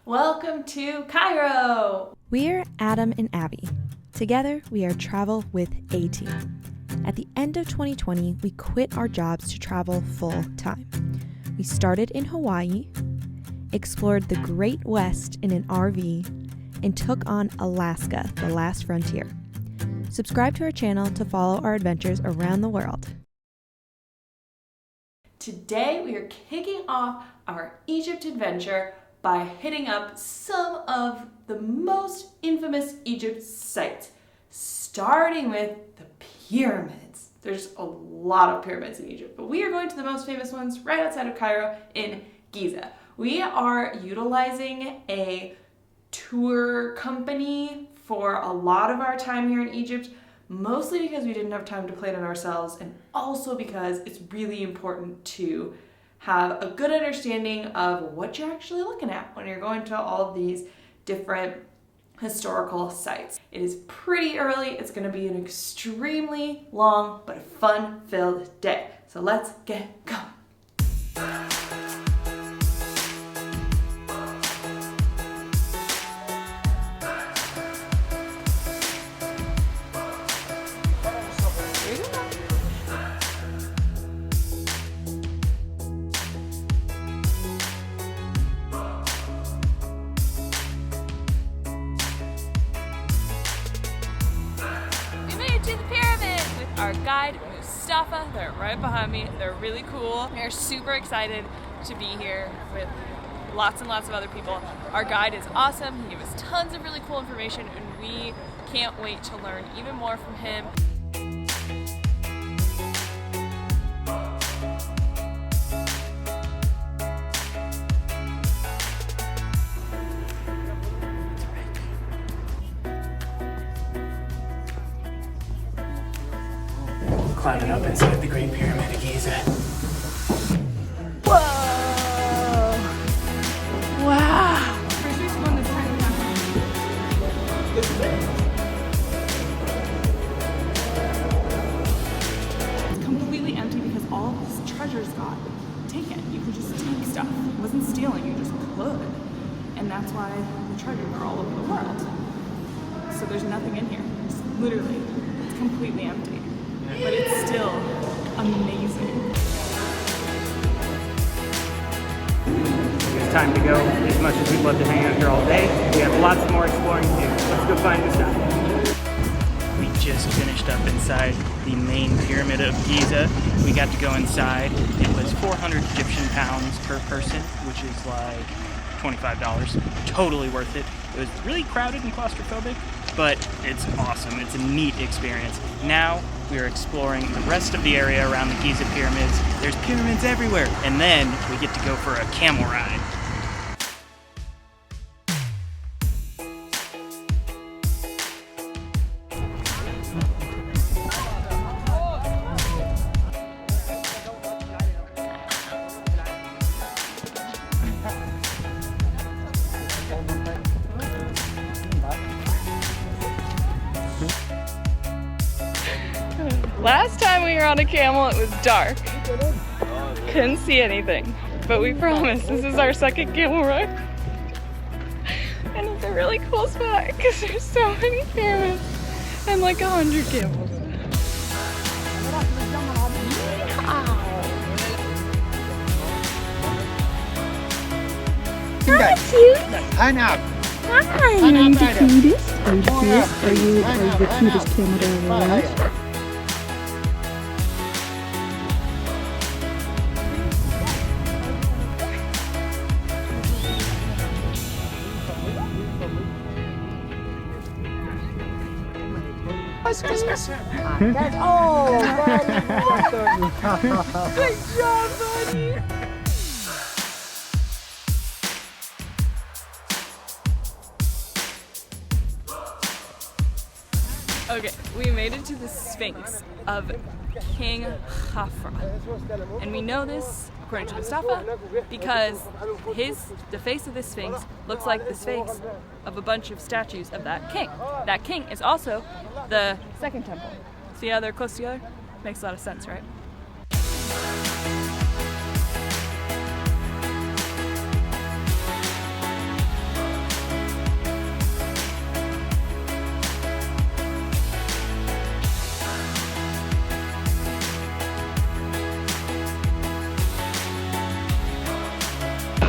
Welcome to Cairo! We're Adam and Abby. Together, we are Travel with a Team. At the end of 2020, we quit our jobs to travel full time. We started in Hawaii, explored the Great West in an RV, and took on Alaska, the last frontier. Subscribe to our channel to follow our adventures around the world. Today we are kicking off our Egypt adventure by hitting up some of the most infamous Egypt sites, starting with the pyramids. There's a lot of pyramids in Egypt, but we are going to the most famous ones right outside of Cairo in Giza. We are utilizing a tour company for a lot of our time here in Egypt, mostly because we didn't have time to plan it ourselves, and also because it's really important to have a good understanding of what you're actually looking at when you're going to all of these different historical sites. It is pretty early. It's going to be an extremely long but fun-filled day. So let's get going. To the pyramids with our guide Moustafa. They're right behind me. They're really cool. We're super excited to be here with lots and lots of other people. Our guide is awesome. He gave us tons of really cool information and we can't wait to learn even more from him. Climbing up inside the Great Pyramid of Giza. Whoa! Wow! It's completely empty because all of this treasures got taken. You could just take stuff. It wasn't stealing, you just could. And that's why the treasures are all over the world. So there's nothing in here. It's literally, it's completely empty. But it's still amazing. It's time to go. As much as we'd love to hang out here all day, we have lots more exploring to do. Let's go find Moustafa. We just finished up inside the main pyramid of Giza. We got to go inside. It was 400 Egyptian pounds per person, which is like $25. Totally worth it. It was really crowded and claustrophobic, but it's awesome. It's a neat experience. Now we are exploring the rest of the area around the Giza pyramids. There's pyramids everywhere. And then we get to go for a camel ride. Last time we were on a camel, it was dark. Couldn't see anything, but we promise this is our second camel ride. And it's a really cool spot because there's so many pyramids and like 100 camels. Hi, cute. Hi. Are you the cutest? Are you the cutest? Are you the cutest camel to ever ride? That's all, buddy. Good job, buddy. Okay, we made it to the Sphinx of King Khafra. And we know this, according to Moustafa, because the face of this Sphinx looks like the face of a bunch of statues of that king. That king is also the second temple. See how they're close together? Makes a lot of sense, right?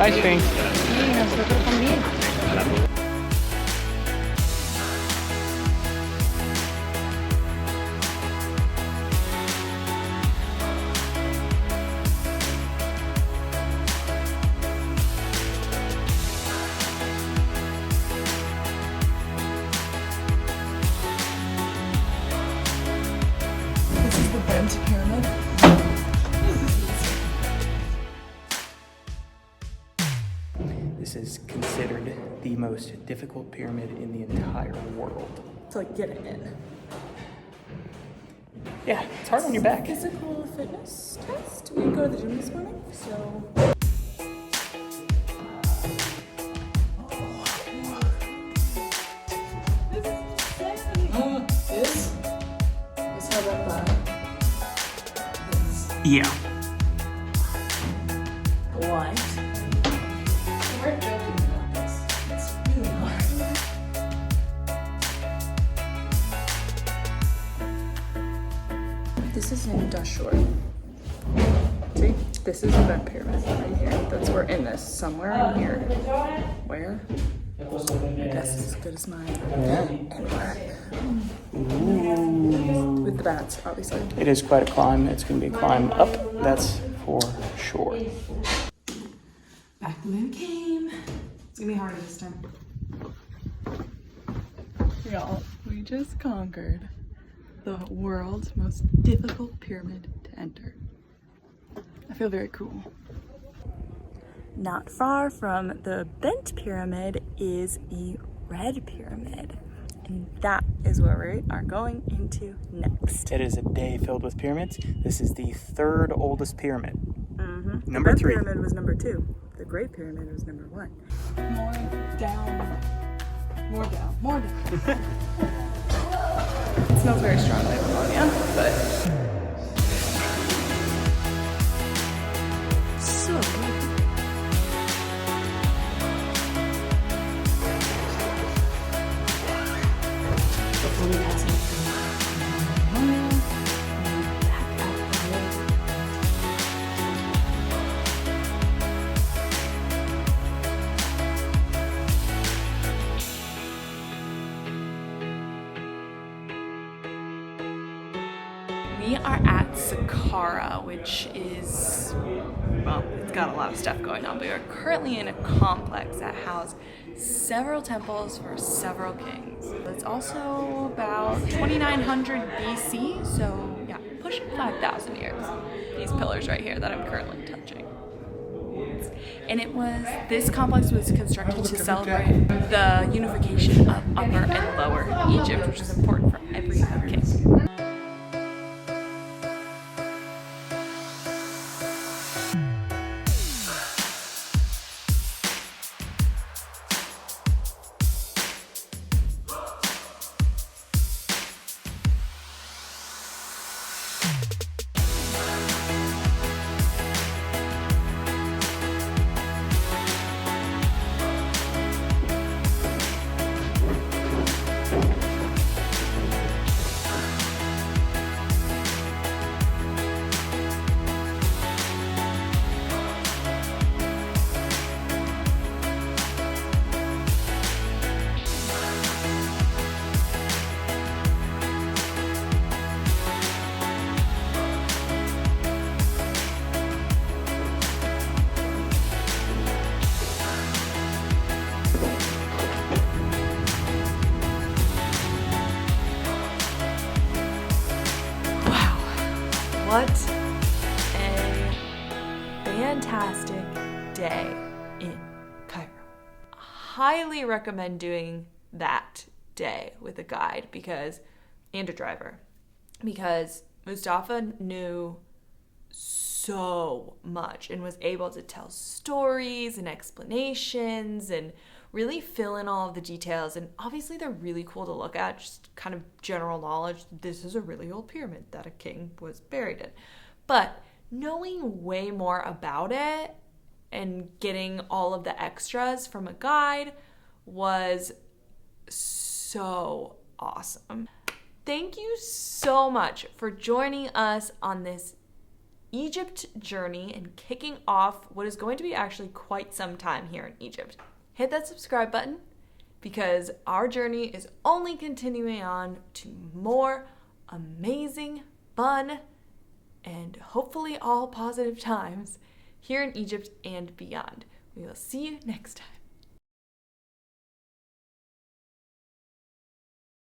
Hi, Sphinx. This is the bent pyramid. This is considered the most difficult pyramid in the entire world. To like get it in. Yeah, it's hard on your back. Physical fitness test. We go to the gym this morning, so. This is how that by. Yeah. What? We're joking about this. It's really hard. This is in Dashur. See? This is the bent pyramid right here. We're in this somewhere in here. Where? I guess it's as good as mine. Yeah. And with the bats, obviously. It is quite a climb. It's going to be a climb up, that's for sure. Back the way we came. It's gonna be harder this time. Y'all, we just conquered the world's most difficult pyramid to enter. I feel very cool. Not far from the bent pyramid is the red pyramid. And that is where we are going into next. It is a day filled with pyramids. This is the third oldest pyramid. Mm-hmm. Number the 3. Red pyramid was number 2. The Great Pyramid was number 1. More down. More down. More down. It smells very strongly of ammonia, but so good. Before we pass it ammonia, and back out the way. We are at Saccara, which is, well, it's got a lot of stuff going on, but we are currently in a complex that houses several temples for several kings. It's also about 2900 BC, so yeah, pushing 5,000 years. These pillars right here that I'm currently touching. And this complex was constructed to celebrate the unification of Upper and Lower Egypt, which is important for every king. What a fantastic day in Cairo. Highly recommend doing that day with a guide and a driver because Moustafa knew so much and was able to tell stories and explanations and really fill in all of the details. And obviously they're really cool to look at, just kind of general knowledge. This is a really old pyramid that a king was buried in. But knowing way more about it and getting all of the extras from a guide was so awesome. Thank you so much for joining us on this Egypt journey and kicking off what is going to be actually quite some time here in Egypt. Hit that subscribe button because our journey is only continuing on to more amazing, fun, and hopefully all positive times here in Egypt and beyond. We will see you next time.